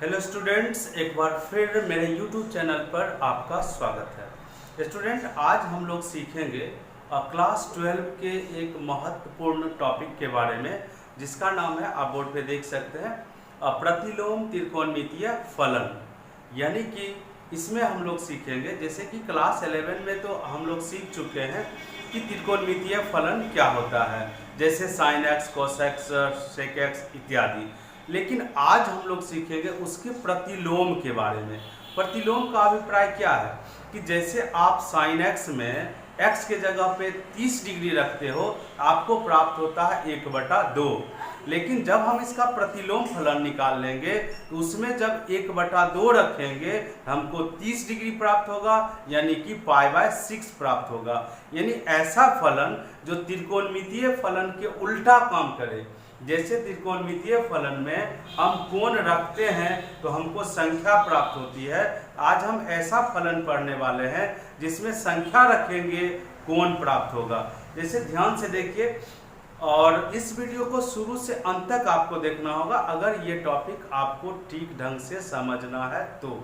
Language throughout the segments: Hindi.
हेलो स्टूडेंट्स, एक बार फिर मेरे यूट्यूब चैनल पर आपका स्वागत है। स्टूडेंट, आज हम लोग सीखेंगे क्लास 12 के एक महत्वपूर्ण टॉपिक के बारे में, जिसका नाम है, आप बोर्ड पे देख सकते हैं, प्रतिलोम त्रिकोणमितीय फलन। यानी कि इसमें हम लोग सीखेंगे, जैसे कि क्लास 11 में तो हम लोग सीख चुके हैं कि त्रिकोणमितीय फलन क्या होता है, जैसे sine x, cos x, sec x इत्यादि। लेकिन आज हम लोग सीखेंगे उसके प्रतिलोम के बारे में। प्रतिलोम का अभिप्राय क्या है कि जैसे आप साइन एक्स में x के जगह पे 30 डिग्री रखते हो, आपको प्राप्त होता है 1/2। लेकिन जब हम इसका प्रतिलोम फलन निकाल लेंगे तो उसमें जब 1/2 रखेंगे हमको 30 डिग्री प्राप्त होगा, यानी कि π/6 प्राप्त होगा। यानी ऐसा फलन जो त्रिकोणमितीय फलन के उल्टा काम करे। जैसे त्रिकोणमितीय फलन में हम कोण रखते हैं तो हमको संख्या प्राप्त होती है, आज हम ऐसा फलन पढ़ने वाले हैं जिसमें संख्या रखेंगे, कोण प्राप्त होगा। जैसे ध्यान से देखिए, और इस वीडियो को शुरू से अंत तक आपको देखना होगा अगर ये टॉपिक आपको ठीक ढंग से समझना है तो।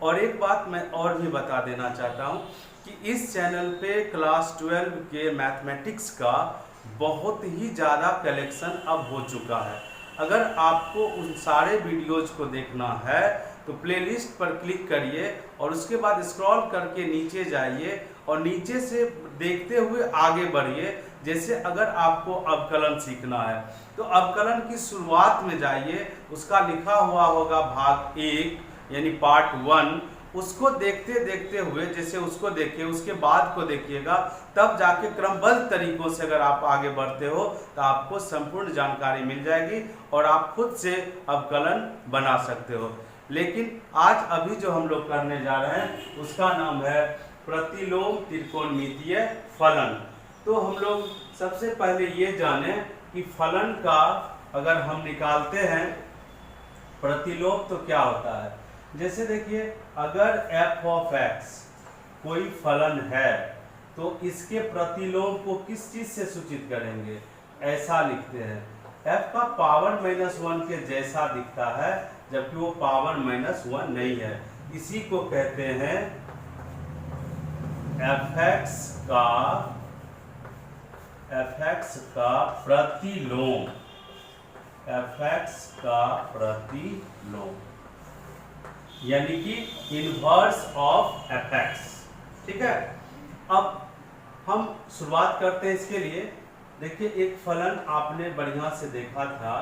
और एक बात मैं और भी बता देना चाहता हूँ कि इस चैनल पे क्लास 12 के मैथमेटिक्स का बहुत ही ज़्यादा कलेक्शन अब हो चुका है। अगर आपको उन सारे वीडियोज को देखना है तो प्लेलिस्ट पर क्लिक करिए और उसके बाद स्क्रॉल करके नीचे जाइए और नीचे से देखते हुए आगे बढ़िए। जैसे अगर आपको अवकलन सीखना है तो अवकलन की शुरुआत में जाइए, उसका लिखा हुआ होगा भाग 1 यानी पार्ट 1, उसको देखते देखते हुए, जैसे उसको देखिए उसके बाद को देखिएगा, तब जाके क्रमबद्ध तरीकों से अगर आप आगे बढ़ते हो तो आपको संपूर्ण जानकारी मिल जाएगी और आप खुद से अवकलन बना सकते हो। लेकिन आज अभी जो हम लोग करने जा रहे हैं उसका नाम है प्रतिलोम त्रिकोणमितीय फलन। तो हम लोग सबसे पहले ये जाने कि फलन का अगर हम निकालते हैं प्रतिलोम तो क्या होता है। जैसे देखिए, अगर f ऑफ x कोई फलन है तो इसके प्रतिलोम को किस चीज से सूचित करेंगे, ऐसा लिखते हैं। f का पावर -1 के जैसा दिखता है, जबकि वो पावर -1 नहीं है। इसी को कहते हैं fx का प्रतिलोम। fx का प्रतिलोम यानी कि इनवर्स ऑफ fx। ठीक है, अब हम शुरुआत करते हैं इसके लिए। देखिए, एक फलन आपने बढ़िया से देखा था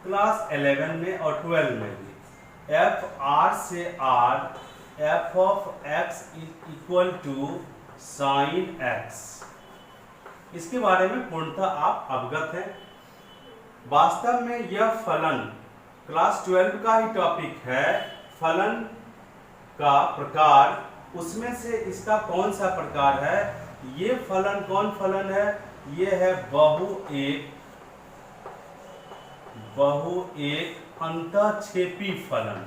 क्लास 11 में और 12 में भी, f r से r f of x equal to sine x। इसके बारे में पूर्णतः आप अवगत हैं। वास्तव में यह फलन क्लास 12 का ही टॉपिक है, फलन का प्रकार। उसमें से इसका कौन सा प्रकार है, ये फलन कौन फलन है, ये है बहुएक अंतःक्षेपी फलन।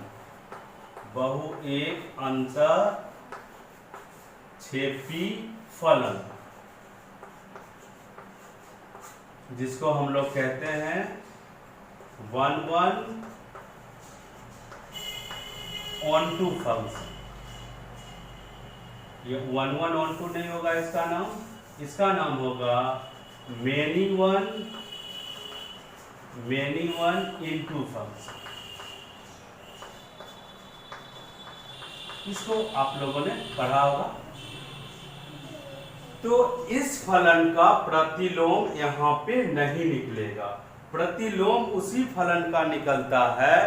बहुएक अंतःक्षेपी फलन, जिसको हम लोग कहते हैं 1-1-on-2 फंक्शन। ये 1-1-on-2 नहीं होगा, इसका नाम होगा many-1-in-2 फंक्शन। इसको आप लोगों ने पढ़ा होगा। तो इस फलन का प्रतिलोम यहाँ पे नहीं निकलेगा। प्रतिलोम उसी फलन का निकलता है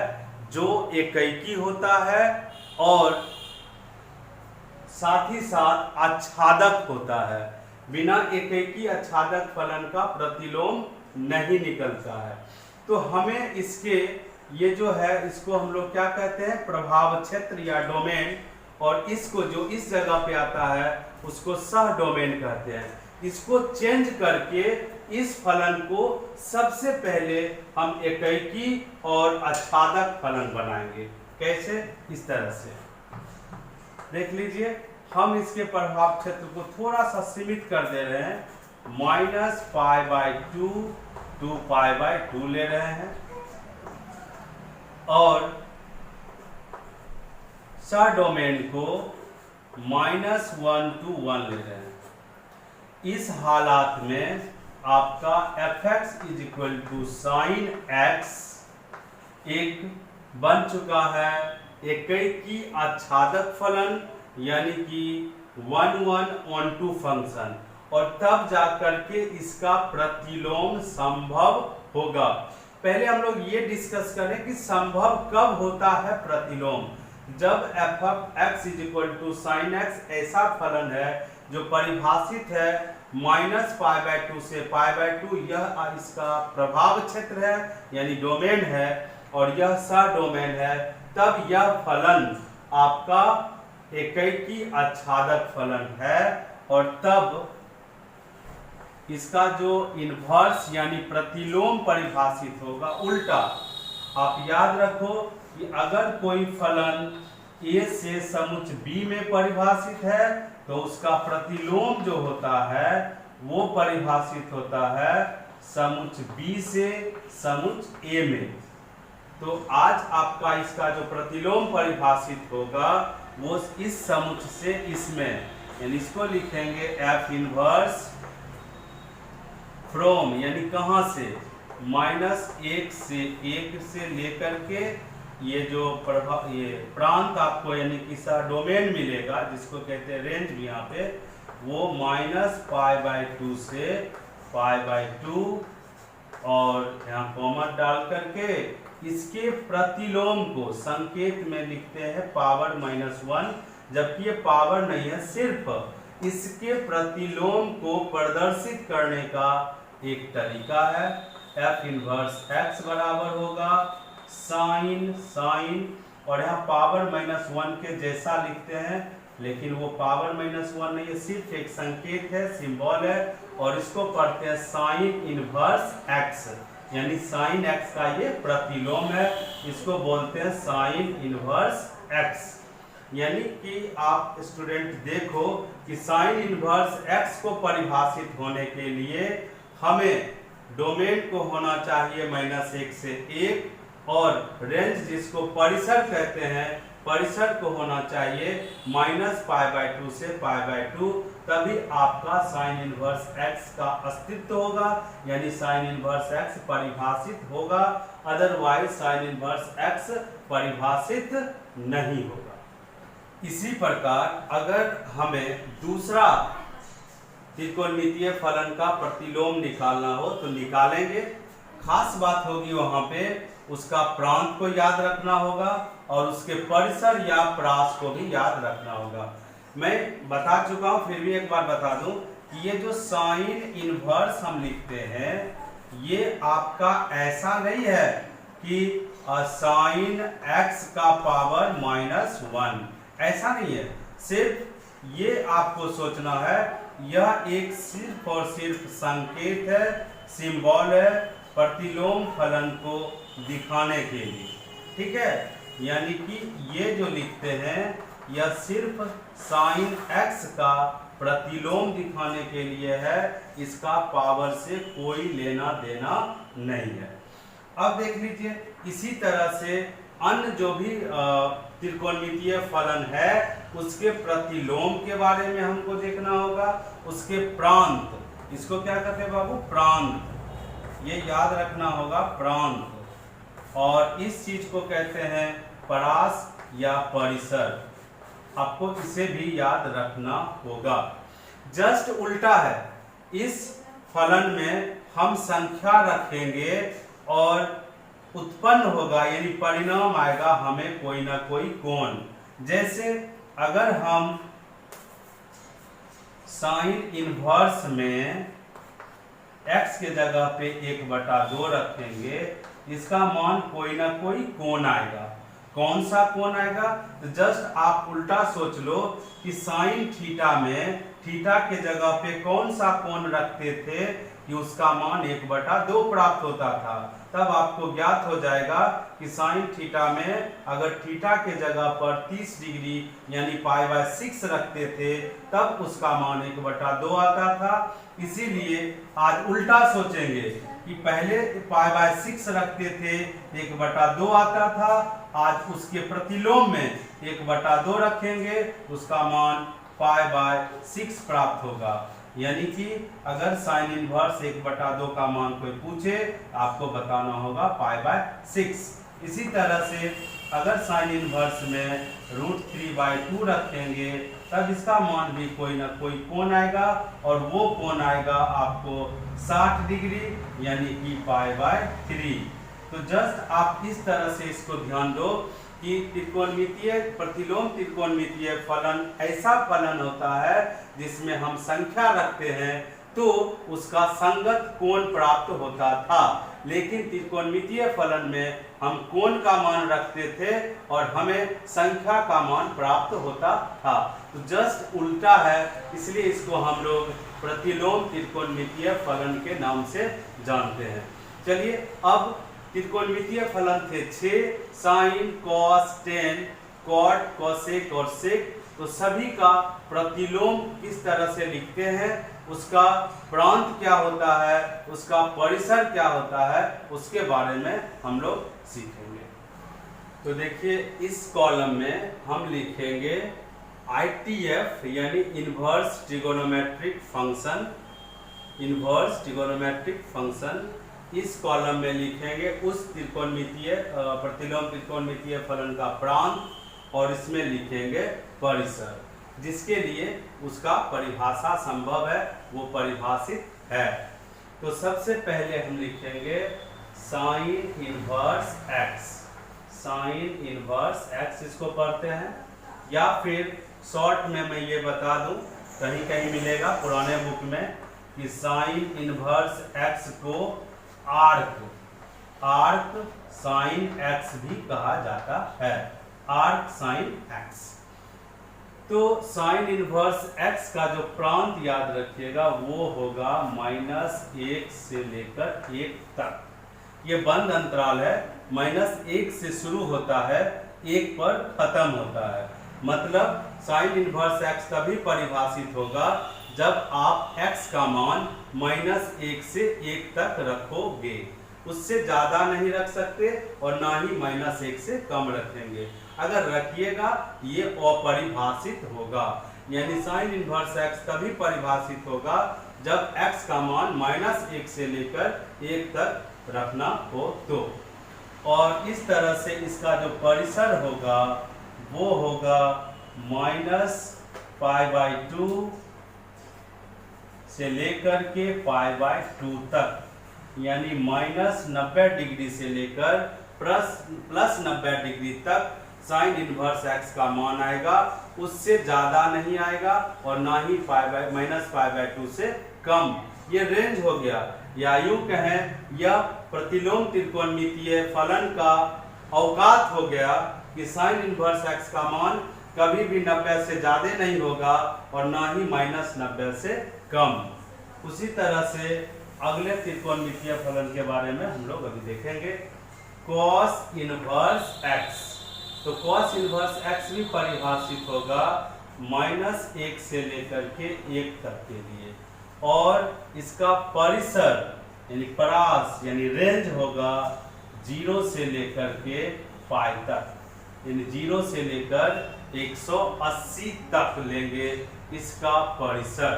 जो एकैकी होता है और साथ ही साथ आच्छादक होता है। बिना एकैकी आच्छादक फलन का प्रतिलोम नहीं निकलता है। तो हमें इसके ये जो है, इसको हम लोग क्या कहते हैं, प्रभाव क्षेत्र या डोमेन, और इसको जो इस जगह पे आता है उसको सह डोमेन कहते हैं। इसको चेंज करके इस फलन को सबसे पहले हम एकैकी और आच्छादक फलन बनाएंगे। कैसे, इस तरह से देख लीजिए। हम इसके प्रभाव क्षेत्र को थोड़ा सा सीमित कर दे रहे हैं, -π/2 to π/2 ले रहे हैं, और डोमेन को -1 to 1 ले रहे हैं। इस हालात में आपका fx is equal to sine x एक बन चुका है एकीकी आच्छादक फलन, यानी कि 1/1 फंक्शन, और तब जाकर के इसका प्रतिलोम संभव होगा। पहले हम लोग ये डिस्कस करें कि संभव कब होता है प्रतिलोम। जब f(x) is equal to sine x ऐसा फलन है जो परिभाषित है -π/2 से π/2, यह इसका प्रभाव क्षेत्र है यानी डोमेन है, और यह सडोमेन है, तब यह फलन आपका एकीकी आच्छादक फलन है, और तब इसका जो इन्वर्स यानी प्रतिलोम परिभाषित होगा उल्टा। आप याद रखो कि अगर कोई फलन a से समुच्च b में परिभाषित है तो उसका प्रतिलोम जो होता है वो परिभाषित होता है समुच्च b से समुच्च a में। तो आज आपका इसका जो प्रतिलोम परिभाषित होगा वो इस समुच्च से इसमें, यानी इसको लिखेंगे f इनवर्स फ्रॉम, यानी कहां से, -1 से लेकर के ये जो ये प्रांत आपको यानी कि डोमेन मिलेगा जिसको कहते हैं रेंज भी यहाँ पे, वो -π/2 से π/2, और यहाँ कॉमा डाल करके इसके प्रतिलोम को संकेत में लिखते हैं पावर -1, जबकि ये पावर नहीं है, सिर्फ इसके प्रतिलोम को प्रदर्शित करने का एक तरीका है। f इनवर्स x बराबर होगा साइन, और यहाँ पावर -1 के जैसा लिखते हैं, लेकिन वो पावर -1 नहीं है, सिर्फ एक संकेत है, सिंबल है, और इसको पढ़ते हैं साइन इनवर्स x, यानी साइन x का ये प्रतिलोम है, इसको बोलते हैं साइन इनवर्स x। यानी कि आप स्टूडेंट देखो कि साइन इनवर्स x को परिभाषित होने के लिए हमें डोमेन को होना चाहिए -1 से 1, और रेंज जिसको परिसर कहते हैं, परिसर को होना चाहिए -π/2 से π/2, तभी आपका साइन इनवर्स x का अस्तित्व होगा, यानी साइन इनवर्स x परिभाषित होगा, अदरवाइज साइन इनवर्स x परिभाषित नहीं होगा। इसी प्रकार अगर हमें दूसरा त्रिकोणमितीय फलन का प्रतिलोम निकालना हो तो निकालेंगे। खास बात होगी वहां पे उसका प्रांत को याद रखना होगा और उसके परिसर या प्रास को भी याद रखना होगा। मैं बता चुका हूं, फिर भी एक बार बता दूं कि ये जो साइन इनवर्स हम लिखते हैं ये आपका ऐसा नहीं है कि साइन x का पावर -1, ऐसा नहीं है। सिर्फ ये आपको सोचना है, यह एक सिर्फ और सिर्फ संकेत है, सिंबल है प्रतिलोम फलन को दिखाने के लिए, ठीक है। यानी कि ये जो लिखते हैं यह सिर्फ साइन x का प्रतिलोम दिखाने के लिए है, इसका पावर से कोई लेना देना नहीं है। अब देख लीजिए, इसी तरह से अन्य जो भी त्रिकोणमितीय फलन है उसके प्रतिलोम के बारे में हमको देखना होगा, उसके प्रांत, इसको क्या कहते हैं बाबू, प्रांत, ये याद रखना होगा, प्रांत, और इस चीज को कहते हैं परास या परिसर, आपको इसे भी याद रखना होगा। जस्ट उल्टा है, इस फलन में हम संख्या रखेंगे और उत्पन्न होगा यानी परिणाम आएगा हमें कोई ना कोई कोण। जैसे अगर हम साइन इनवर्स में x के जगह पे 1/2 रखेंगे, इसका मान कोई ना कोई कोण आएगा। कौन सा कोण आएगा? तो जस्ट आप उल्टा सोच लो कि साइन थीटा में थीटा के जगह पे कौन सा कोण रखते थे कि उसका मान 1/2 प्राप्त होता था। तब आपको ज्ञात हो जाएगा कि साइन थीटा में अगर थीटा के जगह पर 30 डिग्री यानी π/6 रखते थे तब उसका मान 1/2 आता था। इसीलिए आज उल्टा सोचेंगे कि पहले π/6 रखते थे 1/2 आता था, आज उसके प्रतिलोम में 1/2 रखेंगे, उसका मान π/6 प्राप्त होगा। यानी कि अगर साइन इनवर्स 1/2 का मान कोई पूछे, आपको बताना होगा π/6। इसी तरह से अगर साइन इनवर्स में √3/2 रखेंगे, तब इसका मान भी कोई ना कोई कोण आएगा, और वो कोण आएगा आपको 60 डिग्री, यानी कि π/3। तो जस्ट आप इस तरह से इसको ध्यान दो कि त्रिकोणमितीय प्रतिलोम त्रिकोणमितीय फलन ऐसा फलन होता है जिसमें हम संख्या रखते हैं तो उसका संगत कोण प्राप्त होता था, लेकिन त्रिकोणमितीय फलन में हम कोण का मान रखते थे और हमें संख्या का मान प्राप्त होता था। तो जस्ट उल्टा है, इसलिए इसको हम लोग प्रतिलोम त्रिकोणमितीय फलन के नाम से जानते हैं। चलिए, अब त्रिकोणमितीय फलन थे 6, sine, cos, tan, cot, cosec और सेक। तो सभी का प्रतिलोम किस तरह से लिखते हैं, उसका प्रांत क्या होता है, उसका परिसर क्या होता है, उसके बारे में हम लोग सीखेंगे। तो देखिए, इस कॉलम में हम लिखेंगे ITF यानी inverse trigonometric function. Inverse trigonometric function इस कॉलम में लिखेंगे उस त्रिकोणमितीय प्रतिलोम त्रिकोणमितीय फलन का प्रांत, और इसमें लिखेंगे परिसर, जिसके लिए उसका परिभाषा संभव है, वो परिभाषित है। तो सबसे पहले हम लिखेंगे sine inverse x। Sine inverse x इसको पढ़ते हैं, या फिर शॉर्ट में मैं ये बता दूं, कहीं कहीं मिलेगा पुराने बुक में कि साइन इनवर्स x को आर्क साइन x भी कहा जाता है, आर्क साइन x। तो साइन इनवर्स x का जो प्रांत याद रखिएगा वो होगा -1 से लेकर 1 तक। ये बंद अंतराल है, -1 से शुरू होता है, 1 पर खत्म होता है। मतलब साइन इनवर्स x तभी परिभाषित होगा जब आप x का मान -1 से 1 तक रखोगे। उससे ज़्यादा नहीं रख सकते और ना ही -1 से कम रखेंगे। अगर रखिएगा ये अपरिभाषित होगा, यानी साइन इनवर्स x तभी परिभाषित होगा जब x का मान -1 से लेकर 1 तक रखना हो तो। और इस तरह से इसका जो परिसर होगा वो होगा -π/2 से लेकर के π/2 तक, यानी -90 डिग्री से लेकर +90 डिग्री तक साइन इनवर्स x का मान आएगा। उससे ज़्यादा नहीं आएगा और ना ही -π/2 से कम। ये रेंज हो गया, या यूँ कहें यह प्रतिलोम त्रिकोणमितीय फलन का औकात हो गया कि साइन इनवर्स x का मान कभी भी 90 से ज़्यादा नहीं होगा और ना ही -90 से कम। उसी तरह से अगले त्रिकोणमितीय फलन के बारे में हम लोग अभी देखेंगे, कॉस इनवर्स x। तो कॉस इनवर्स x भी परिभाषित होगा -1 से लेकर के 1 तक के लिए, और इसका परिसर यानी परास यानी रेंज होगा 0 से लेकर के π तक, यानी 0 से लेकर 180 तक लेंगे इसका परिसर।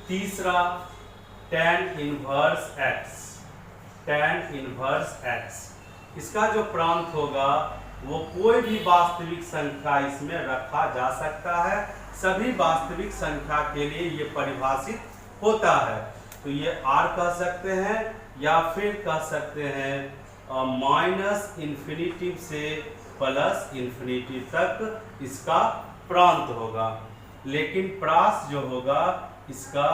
तीसरा tan inverse x। tan inverse x, इसका जो प्रांत होगा वो कोई भी वास्तविक संख्या इसमें रखा जा सकता है, सभी वास्तविक संख्या के लिए ये परिभाषित होता है। तो ये r कह सकते हैं या फिर कह सकते हैं -∞ से +∞ तक इसका प्रांत होगा। लेकिन प्रास जो होगा इसका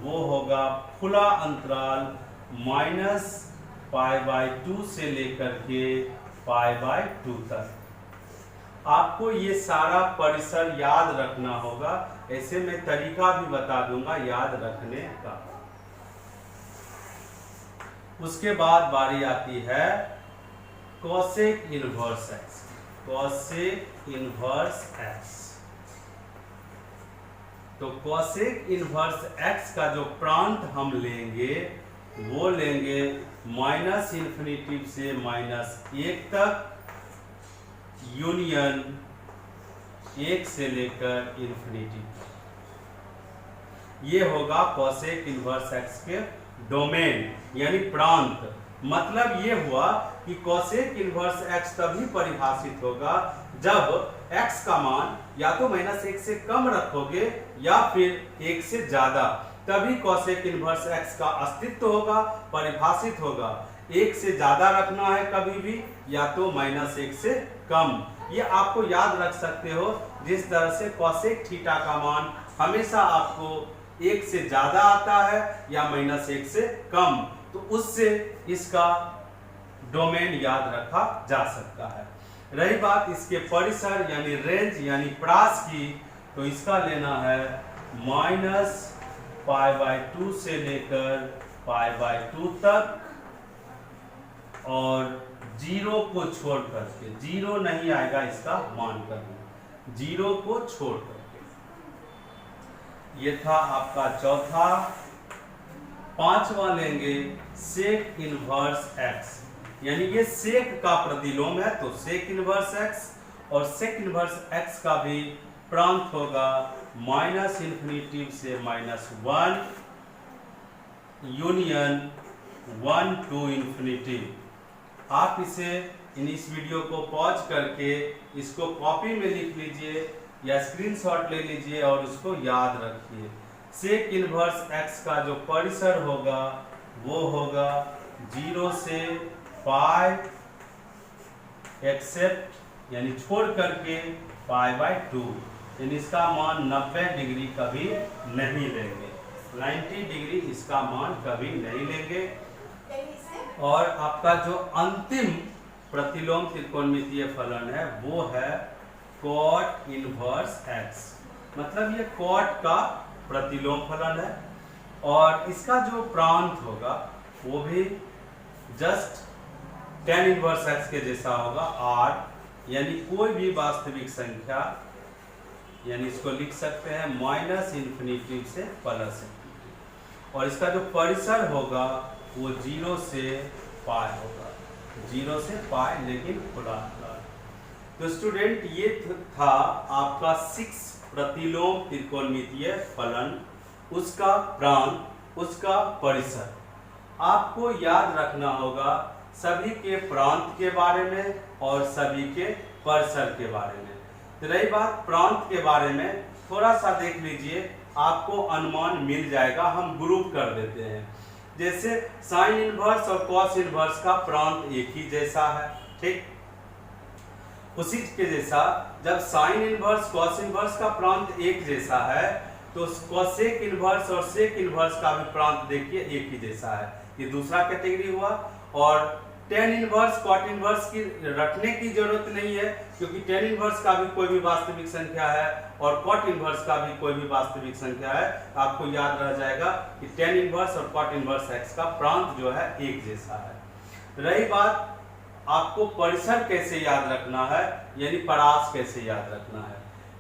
वो होगा खुला अंतराल -π/2 से लेकर के π/2 तक। आपको ये सारा परिसर याद रखना होगा, ऐसे मैं तरीका भी बता दूंगा याद रखने का। उसके बाद बारी आती है cosec inverse x। Cosec inverse x, तो कॉसेक इनवर्स x का जो प्रांत हम लेंगे वो लेंगे माइनस इन्फिनिटी से -1 तक यूनियन 1 से लेकर इन्फिनिटी। ये होगा कॉसेक इनवर्स x के डोमेन यानी प्रांत। मतलब ये हुआ कि कॉसेक इनवर्स x तभी परिभाषित होगा जब x का मान या तो -1 से कम रखोगे या फिर 1 से ज्यादा, तभी कॉसेक इनवर्स x का अस्तित्व होगा, परिभाषित होगा। 1 से ज्यादा रखना है कभी भी या तो -1 से कम। ये आपको याद रख सकते हो जिस तरह से कॉसेक थीटा का मान हमेशा आपको 1 से ज्यादा आता है या -1 से कम, तो उससे इसका डोमेन याद रखा जा सकता है। रही बात इसके परिसर यानी रेंज यानी प्रास की, तो इसका लेना है -π/2 से लेकर π/2 तक और 0 को छोड़ करके, 0 नहीं आएगा इसका मान करना, 0 को छोड़ करके। ये था आपका चौथा। पांचवा लेंगे सेक इनवर्स x, यानी ये सेक का प्रतिलोम है तो सेक इनवर्स x, और सेक इनवर्स x का भी प्रांत होगा -इन्फिनिटी से -1 यूनियन 1 to इन्फिनिटी। आप इसे इस वीडियो को पॉज करके इसको कॉपी में लिख लीजिए या स्क्रीनशॉट ले लीजिए और उसको याद रखिए। सेक इनवर्स x का जो परिसर होगा वो होगा 0 से पाई एक्सेप्ट यानी छोड़ करके π/2, यानी इसका मान 90 डिग्री कभी नहीं लेंगे, 90 डिग्री इसका मान कभी नहीं लेंगे। और आपका जो अंतिम प्रतिलोम त्रिकोणमितीय फलन है वो है कॉट इनवर्स x, मतलब ये कॉट का प्रतिलोम फलन है और इसका जो प्रांत होगा वो भी जस्ट tan इनवर्स x के जैसा होगा r, यानी कोई भी वास्तविक संख्या, यानी इसको लिख सकते हैं -इन्फिनिटी से +, और इसका जो परिसर होगा वो 0 से पाई होगा, 0 से पाई लेकिन खुला। तो स्टूडेंट ये था आपका 6 प्रतिलोम त्रिकोणमितीय फलन, उसका प्रांत, उसका परिसर। आपको याद रखना होगा सभी के प्रांत के बारे में और सभी के परिसर के बारे में। तो रही बात प्रांत के बारे में, थोड़ा सा देख लीजिए, आपको अनुमान मिल जाएगा। हम ग्रुप कर देते हैं, जैसे साइन इनवर्स और कॉस इनवर्स का प्रांत एक ही जैसा है, ठीक। उसी के जैसा जब साइन इनवर्स कॉस इनवर्स का प्रांत एक जैसा है तो कॉसेक इनवर्स और सेक इनवर्स का भी प्रांत देखिए एक ही जैसा है। ये दूसरा कैटेगरी हुआ। और टेन इनवर्स कॉट इनवर्स की रखने की जरूरत नहीं है क्योंकि टेन इनवर्स का भी कोई भी वास्तविक संख्या है और कॉट इनवर्स का भी कोई भी वास्तविक संख्या है। आपको याद रह जाएगा कि टेन इनवर्स और कॉट इनवर्स x का प्रांत जो है एक जैसा है। रही बात आपको परिसर कैसे याद रखना है, यानी परास कैसे याद रखना है,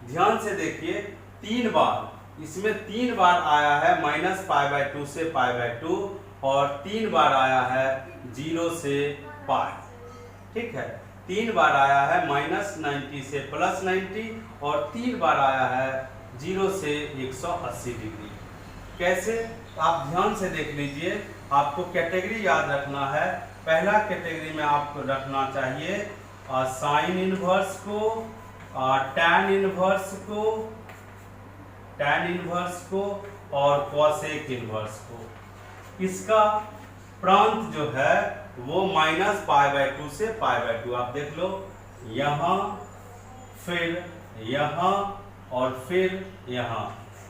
ध्यान से देखिए। 3 बार इसमें 3 बार आया है -π/2 से π/2 और 3 बार आया है 0 से पाई, ठीक है। 3 बार आया है -90 से +90 और 3 बार आया है 0 से 180 डिग्री। कैसे, आप ध्यान से देख लीजिए। आपको कैटेगरी याद रखना है। पहला कैटेगरी में आपको रखना चाहिए साइन इनवर्स को, टैन इनवर्स को और कॉसेक इनवर्स को। इसका प्रांत जो है वो -π/2 से π/2, आप देख लो, यहाँ फिर यहाँ और फिर यहाँ।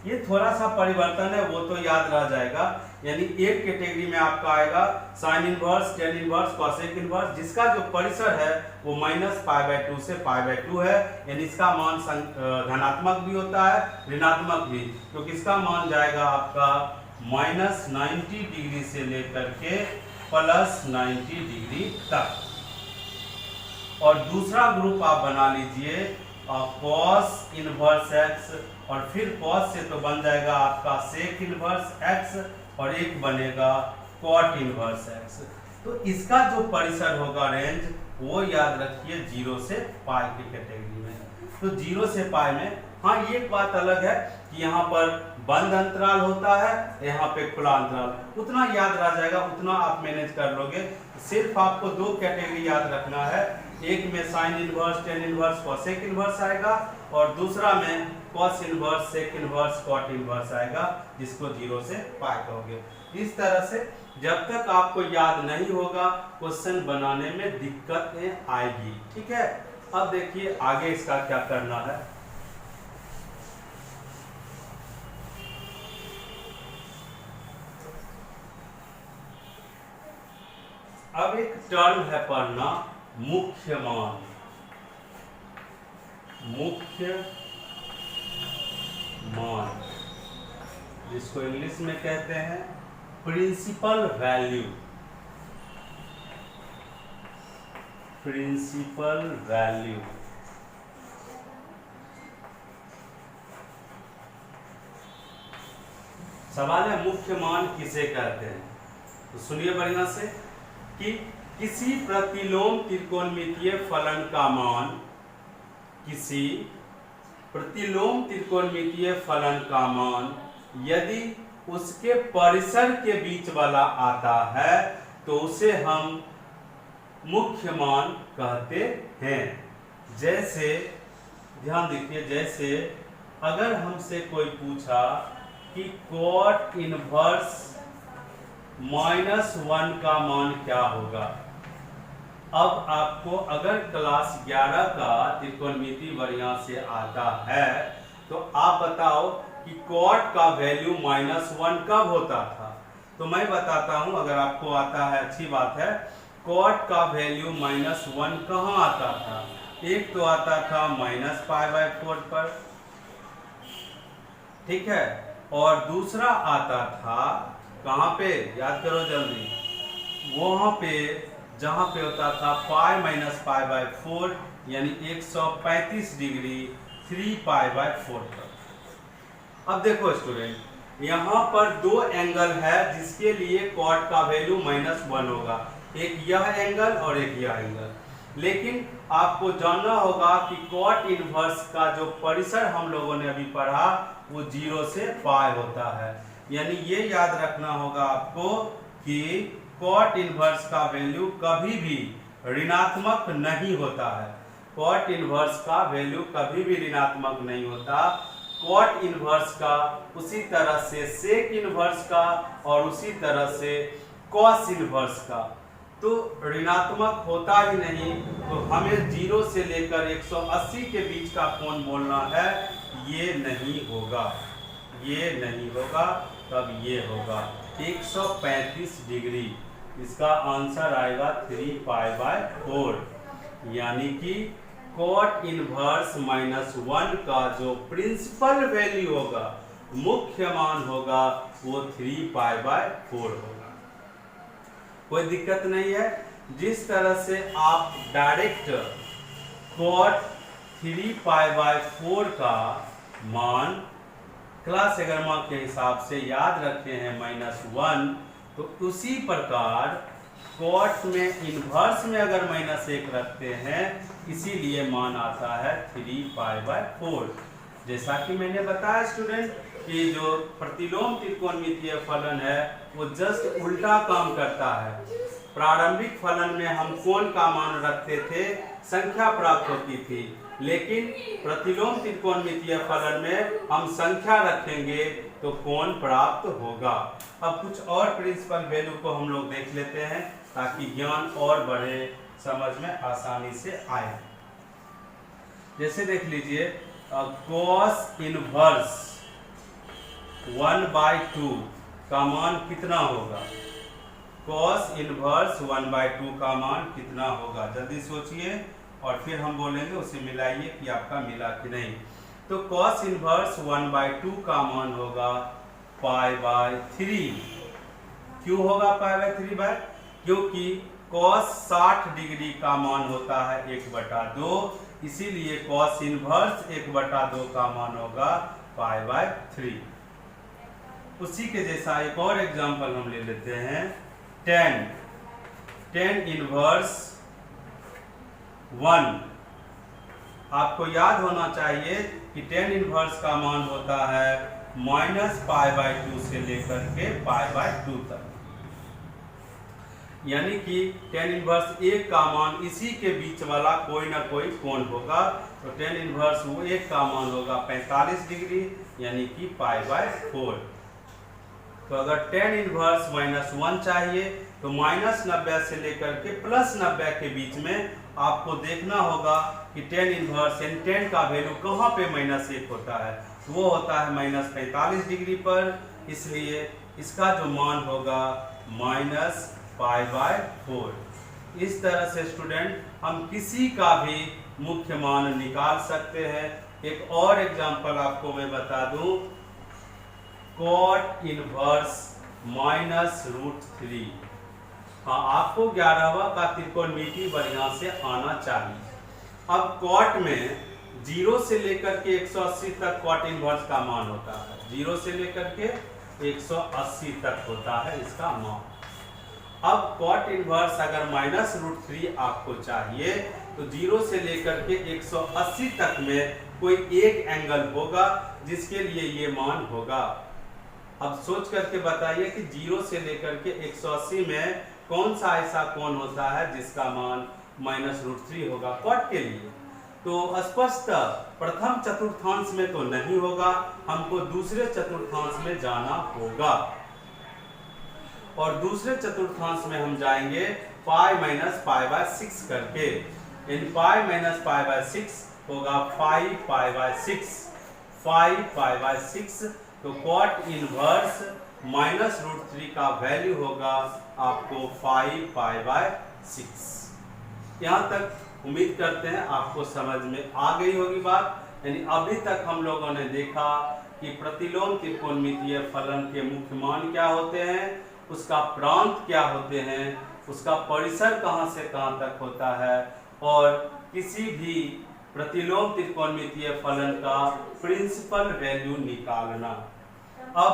ये थोड़ा सा परिवर्तन है, वो तो याद रह जाएगा। यानी एक कैटेगरी में आपका आएगा sign inverse, tan inverse, cosec inverse, जिसका जो परिसर है वो -π/2 से π/2 है। यानी इसका मान धनात्मक भी होता है, ऋणात्मक भी, क्योंकि इसका मान जाएगा आपका -90 डिग्री से लेकर के +90 डिग्री तक। और दूसरा ग्रुप आप बना लीजिए कॉस इनवर्स एक्स, और फिर कॉस से तो बन जाएगा आपका सेक इनवर्स एक्स, और एक बनेगा कॉट इनवर्स एक्स। तो इसका जो परिसर होगा रेंज, वो याद रखिए 0 से पाई की कैटेगरी में। तो 0 से पाई में, हाँ एक बात अलग है कि यहाँ पर बंद अंतराल होता है, यहाँ पे खुला अंतराल, उतना याद रह जाएगा, उतना आप मैनेज कर लोगे। सिर्फ आपको 2 कैटेगरी याद रखना है, एक में sine inverse, tan inverse, cosec inverse आएगा, और दूसरा में cos inverse, sec inverse, cot inverse आएगा, जिसको 0 से पाई कहोगे। इस तरह से जब तक आपको याद नहीं होगा, क्वेश्चन बनाने में दिक्कतें आएगी। ठीक है, अब देखिए आगे इसका क्या करना है। अब एक टर्म है पढ़ना, मुख्य मान। मुख्य मान, जिसको इंग्लिश में कहते हैं प्रिंसिपल वैल्यू। Principal value. सवाल है मुख्य मान किसे कहते हैं, तो सुनिए बढ़िया से कि किसी प्रतिलोम त्रिकोणमितीय फलन का मान, किसी प्रतिलोम त्रिकोणमितीय फलन का मान यदि उसके परिसर के बीच वाला आता है तो उसे हम मुख्य मान कहते हैं। जैसे ध्यान दीजिए, जैसे अगर हमसे कोई पूछा कि कॉट इनवर्स -1 का मान क्या होगा। अब आपको अगर क्लास 11 का त्रिकोणमिति बढ़िया से आता है तो आप बताओ कि कॉट का वैल्यू -1 कब होता था। तो मैं बताता हूं, अगर आपको आता है अच्छी बात है। कॉट का वैल्यू -1 कहाँ आता था, एक तो आता था -π/4 पर, ठीक है, और दूसरा आता था कहाँ पे, याद करो जल्दी, वहां पे जहां पे होता था π-π/4 यानी 135 डिग्री 3π/4 पर। अब देखो स्टूडेंट, यहाँ पर 2 एंगल है जिसके लिए कॉट का वैल्यू -1 होगा, एक यह एंगल और एक यह एंगल। लेकिन आपको जानना होगा कि कॉट इनवर्स का जो परिसर हम लोगों ने अभी पढ़ा वो 0 से पाई होता है। यानी ये याद रखना होगा आपको कि कॉट इनवर्स का वैल्यू कभी भी ऋणात्मक नहीं होता है। कॉट इनवर्स का वैल्यू कभी भी ऋणात्मक नहीं होता। कॉट इनवर्स का उसी तरह से सेक इनवर्स का और उसी तरह से कॉस इनवर्स का तो ऋणात्मक होता ही नहीं। तो हमें 0 से लेकर 180 के बीच का कोण बोलना है, ये नहीं होगा, ये नहीं होगा, तब ये होगा 135 डिग्री। इसका आंसर आएगा 3π/4, यानी कि कॉट इनवर्स -1 का जो प्रिंसिपल वैल्यू होगा, मुख्य मान होगा, वो 3π/4 होगा। कोई दिक्कत नहीं है। जिस तरह से आप डायरेक्ट कॉट 3π/4 का मान क्लास 11 के हिसाब से याद रखे हैं -1, तो उसी प्रकार कॉट में इनवर्स में अगर -1 रखते हैं, इसीलिए मान आता है 3π/4। जैसा कि मैंने बताया स्टूडेंट कि जो प्रतिलोम त्रिकोणमितीय फलन है वो जस्ट उल्टा काम करता है। प्रारंभिक फलन में हम कोण का मान रखते थे, संख्या प्राप्त होती थी, लेकिन प्रतिलोम त्रिकोणमितीय फलन में हम संख्या रखेंगे तो कोण प्राप्त होगा। अब कुछ और प्रिंसिपल वैल्यू को हम लोग देख लेते हैं ताकि ज्ञान और बढ़े, समझ में आसानी से आए। जैसे देख लीजिए, कॉस इनवर्स 1/2 का मान कितना होगा। कॉस इनवर्स 1/2 का मान कितना होगा, जल्दी सोचिए और फिर हम बोलेंगे उसे मिलाइए कि आपका मिला कि नहीं। तो कॉस इनवर्स 1/2 का मान होगा π/3। क्यों होगा π/3? क्योंकि cos 60 डिग्री का मान होता है 1/2, इसीलिए cos इनवर्स 1/2 का मान होगा π/3। उसी के जैसा एक और एग्जांपल हम ले लेते हैं, tan इनवर्स 1। आपको याद होना चाहिए कि tan इनवर्स का मान होता है -π/2 से लेकर के π/2 तक, यानी कि tan इनवर्स 1 का मान इसी के बीच वाला कोई ना कोई कोण होगा, तो tan इनवर्स 1 का मान होगा 45 डिग्री, यानी कि π/4। तो अगर tan इनवर्स -1 चाहिए तो -90 से लेकर के +90 के बीच में आपको देखना होगा कि tan इनवर्स यानी tan का वैल्यू कहाँ पे -1 होता है, वो होता है -45 डिग्री पर, इसलिए इसका जो मान होगा -π/4। इस तरह से स्टूडेंट हम किसी का भी मुख्य मान निकाल सकते हैं। एक और एग्जांपल आपको मैं बता दूं, cot इनवर्स -√3। हाँ, आपको 11वां का त्रिकोणमिति बढ़िया से आना चाहिए। अब cot में 0 से लेकर के 180 तक cot इनवर्स का मान होता है, 0 से लेकर के 180 तक होता है इसका मान। अब cot इनवर्स अगर -√3 आपको चाहिए तो 0 से लेकर के 180 तक में कोई एक एंगल होगा जिसके लिए ये मान होगा। अब सोच करके बताइए कि 0 से लेकर के 180 में कौन सा ऐसा कोण होता है जिसका मान -√3 होगा cot के लिए। तो स्पष्ट प्रथम चतुर्थांश में तो नहीं होगा, हमको दूसरे चतुर्थांश में जाना होगा, और दूसरे चतुर्थांश में हम जाएंगे π-π/6 करके। इन π-π/6 होगा 5π/6 तो cot इनवर्स -√3 का वैल्यू होगा आपको 5π/6। यहाँ तक उम्मीद करते हैं आपको समझ में आ गई होगी बात। यानी अभी तक हम लोगों ने देखा कि प्रतिलोम त्रिकोणमितीय फलन के मुख्य मान क्या होते हैं, उसका प्रांत क्या होते हैं, उसका परिसर कहाँ से कहाँ तक होता है, और किसी भी प्रतिलोम त्रिकोणमितीय फलन का प्रिंसिपल वैल्यू निकालना। अब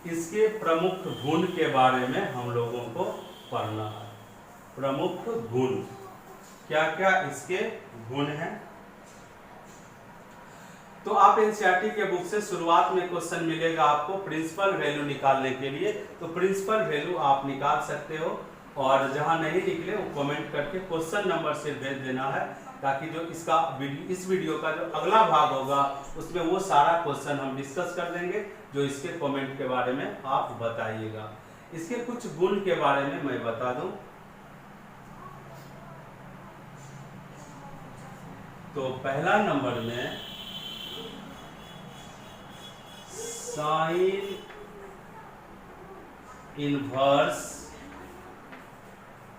इसके प्रमुख गुण के बारे में हम लोगों को पढ़ना है। प्रमुख गुण क्या क्या इसके गुण हैं, तो आप एनसीईआरटी के बुक से शुरुआत में क्वेश्चन मिलेगा आपको प्रिंसिपल वैल्यू निकालने के लिए, तो प्रिंसिपल वैल्यू आप निकाल सकते हो, और जहां नहीं निकले वो कमेंट करके क्वेश्चन नंबर से भेज देना है, ताकि जो इस वीडियो का जो अगला भाग होगा उसमें वो सारा क्वेश्चन हम डिस्कस कर देंगे, जो इसके कमेंट के बारे में आप बताइएगा। इसके कुछ गुण के बारे में मैं बता दूं, तो पहला नंबर में साइन इनवर्स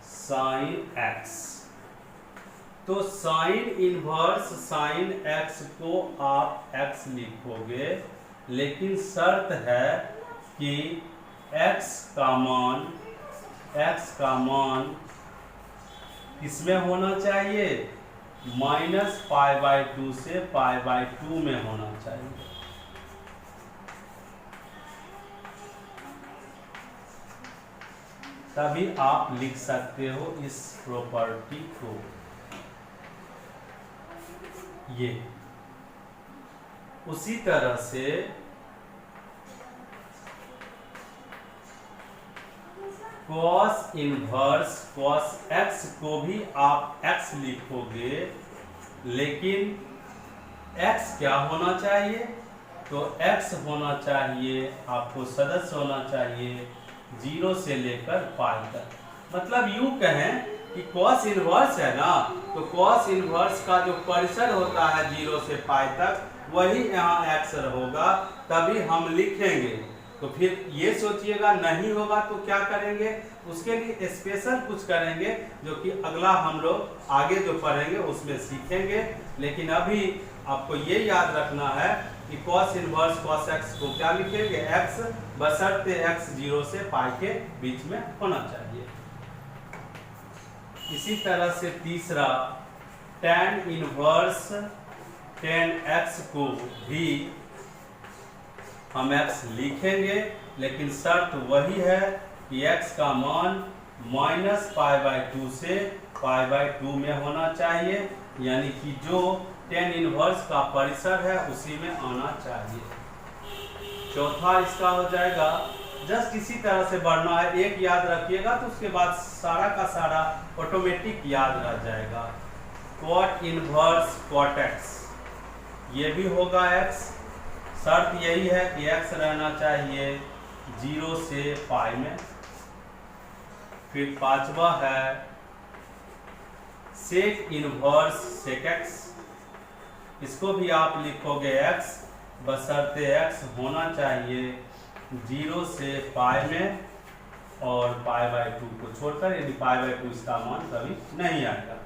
साइन एक्स। तो साइन इनवर्स साइन एक्स को आप एक्स लिखोगे, लेकिन शर्त है कि एक्स का मान किसमें होना चाहिए, -π/2 से π/2 में होना चाहिए। तभी आप लिख सकते हो इस प्रॉपर्टी को। ये उसी तरह से cos इनवर्स cos x को भी आप x लिखोगे, लेकिन x क्या होना चाहिए, तो x होना चाहिए आपको सदस्य होना चाहिए 0 से लेकर π तक। मतलब यूं कहें कि cos इनवर्स है ना, तो cos इनवर्स का जो परिसर होता है 0 से π तक, वही यहाँ x होगा, तभी हम लिखेंगे। तो फिर ये सोचिएगा नहीं होगा तो क्या करेंगे, उसके लिए स्पेशल कुछ करेंगे, जो कि अगला हम लोग आगे जो पढ़ेंगे उसमें सीखेंगे। लेकिन अभी आपको ये याद रखना है कि cos इनवर्स cos x को क्या लिखेंगे, x बशर्ते x 0 से पाई के बीच में होना चाहिए। इसी तरह से तीसरा tan इनवर्स tan x को भी हम x लिखेंगे, लेकिन शर्त वही है कि x का मान -π/2 से π/2 में होना चाहिए, यानी कि जो tan इनवर्स का परिसर है उसी में आना चाहिए। चौथा इसका हो जाएगा, जस्ट इसी तरह से बढ़ना है, एक याद रखिएगा तो उसके बाद सारा का सारा ऑटोमेटिक याद रह जाएगा। cot इनवर्स cot x, ये भी होगा x, शर्त यही है कि x रहना चाहिए 0 से पाई में। फिर पांचवा है sec इनवर्स sec x, इसको भी आप लिखोगे x बशर्ते x होना चाहिए 0 से पाई में और π/2 को छोड़कर, यदि π/2 इसका मान कभी नहीं आएगा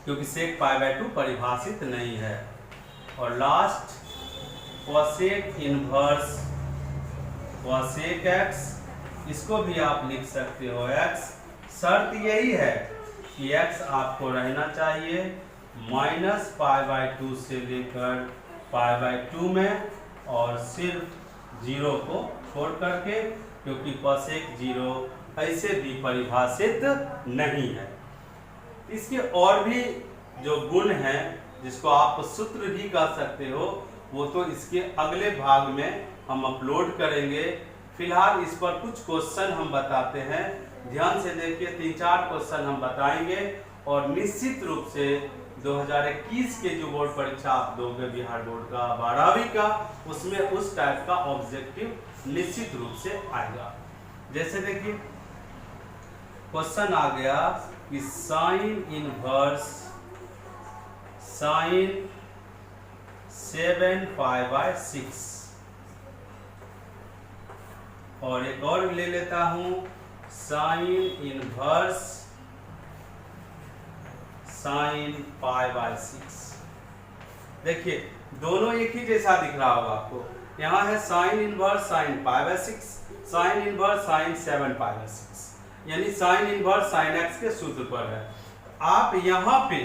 क्योंकि sec π/2 परिभाषित नहीं है। और last cosec inverse cosec x, इसको भी आप लिख सकते हो x, शर्त यही है कि x आपको रहना चाहिए -π/2 से लेकर π/2 में और सिर्फ 0 को छोड़ करके, क्योंकि cosec 0 ऐसे भी परिभाषित नहीं है। इसके और भी जो गुण हैं जिसको आप सूत्र भी कह सकते हो, वो तो इसके अगले भाग में हम अपलोड करेंगे। फिलहाल इस पर कुछ क्वेश्चन हम बताते हैं, ध्यान से देखिए, 3-4 क्वेश्चन हम बताएंगे और निश्चित रूप से 2021 के जो बोर्ड परीक्षा आप दोगे बिहार बोर्ड का 12वीं का, उसमें उस टाइप का ऑब्जेक्टिव निश्चित रूप से आएगा। जैसे देखिए क्वेश्चन आ गया कि साइन इनवर्स साइन 7π/6, और एक और ले लेता हूं साइन इनवर्स साइन π/6। देखिए दोनों एक ही जैसा दिख रहा होगा आपको, यहाँ है sine inverse sine π/6, sine inverse sine 7π/6, यानी साइन इनवर्स साइन x के सूत्र पर है। आप यहाँ पे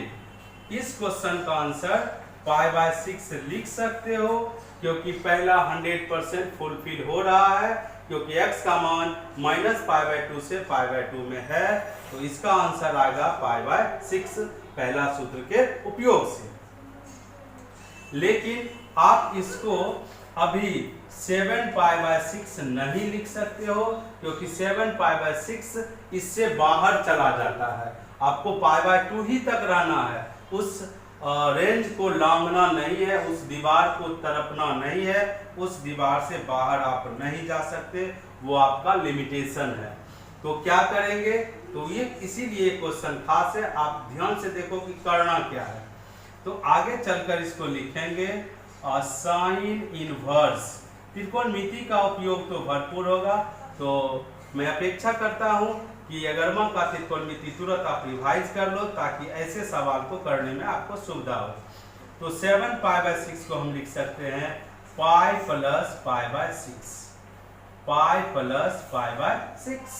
इस क्वेश्चन का आंसर π/6 लिख सकते हो, क्योंकि पहला 100% फुलफिल हो रहा है, क्योंकि x का मान -π/2 से π/2 में है, तो इसका आंसर आएगा π/6 पहला सूत्र के उपयोग से। लेकिन आप इसको अभी 7π/6 नहीं लिख सकते हो, क्योंकि 7π/6 इससे बाहर चला जाता है, आपको π/2 ही तक रहना है, उस रेंज को लांघना नहीं है, उस दीवार को तरपना नहीं है, उस दीवार से बाहर आप नहीं जा सकते, वो आपका लिमिटेशन है। तो क्या करेंगे, तो ये इसीलिए क्वेश्चन खास है, आप ध्यान से देखो कि करना क्या है। तो आगे चलकर इसको लिखेंगे साइन इनवर्स, त्रिकोणमिति का उपयोग तो भरपूर होगा, तो मैं अपेक्षा करता हूं कि अगरमा का त्रिकोणमिति तुरंत आप रिवाइज कर लो, ताकि ऐसे सवाल को करने में आपको सुविधा हो। तो 7π/6 को हम लिख सकते हैं पाई प्लस π/6, पाई प्लस π/6,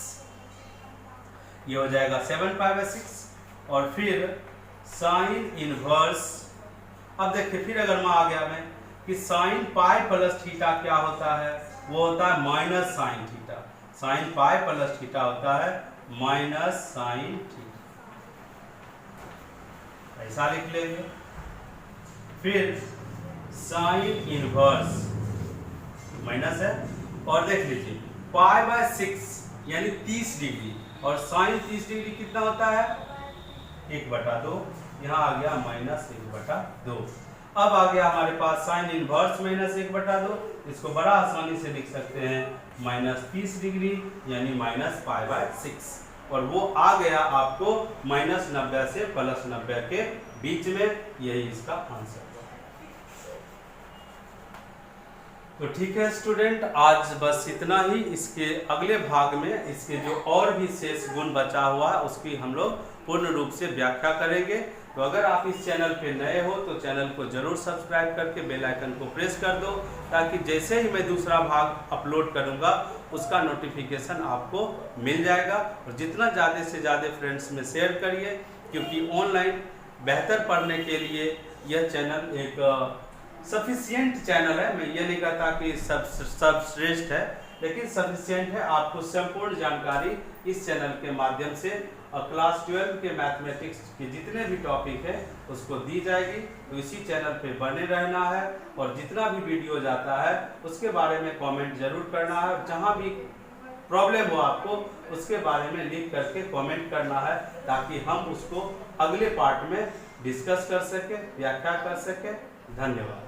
ये हो जाएगा 7π/6। और फिर साइन इनवर्स, अब देखिए फिर अगरमा आ गया मैं कि साइन पाई प्लस थीटा क्या होता है, वो होता है minus sine theta, sine pi plus theta होता है माइनस साइन थीटा, ऐसा लिख लेंगे। फिर साइन इनवर्स माइनस है, और देख लीजिए π/6 यानी 30 डिग्री, और साइन 30 डिग्री कितना होता है 1/2, यहाँ आ गया -1/2। अब आ गया हमारे पास साइन इनवर्स -1/2, इसको बड़ा आसानी से लिख सकते हैं -30 डिग्री यानी -π/6, और वो आ गया आपको -90 से +90 के बीच में, यही इसका आंसर। तो ठीक है स्टूडेंट, आज बस इतना ही। इसके अगले भाग में इसके जो और भी शेष गुण बचा हुआ है उसकी हम लोग पूर्ण रूप से व्याख्या करेंगे। तो अगर आप इस चैनल पे नए हो तो चैनल को जरूर सब्सक्राइब करके बेल आइकन को प्रेस कर दो, ताकि जैसे ही मैं दूसरा भाग अपलोड करूंगा उसका नोटिफिकेशन आपको मिल जाएगा। और जितना ज़्यादा से ज़्यादा फ्रेंड्स में शेयर करिए, क्योंकि ऑनलाइन बेहतर पढ़ने के लिए यह चैनल एक सफिशिएंट चैनल है। मैं ये नहीं कहता कि सब श्रेष्ठ है, लेकिन सफिशिएंट है। आपको संपूर्ण जानकारी इस चैनल के माध्यम से क्लास 12 के मैथमेटिक्स के जितने भी टॉपिक है उसको दी जाएगी। तो इसी चैनल पे बने रहना है, और जितना भी वीडियो जाता है उसके बारे में कमेंट जरूर करना है। जहाँ भी प्रॉब्लम हो आपको उसके बारे में लिख करके कमेंट करना है, ताकि हम उसको अगले पार्ट में डिस्कस कर सके, व्याख्या कर सके। धन्यवाद।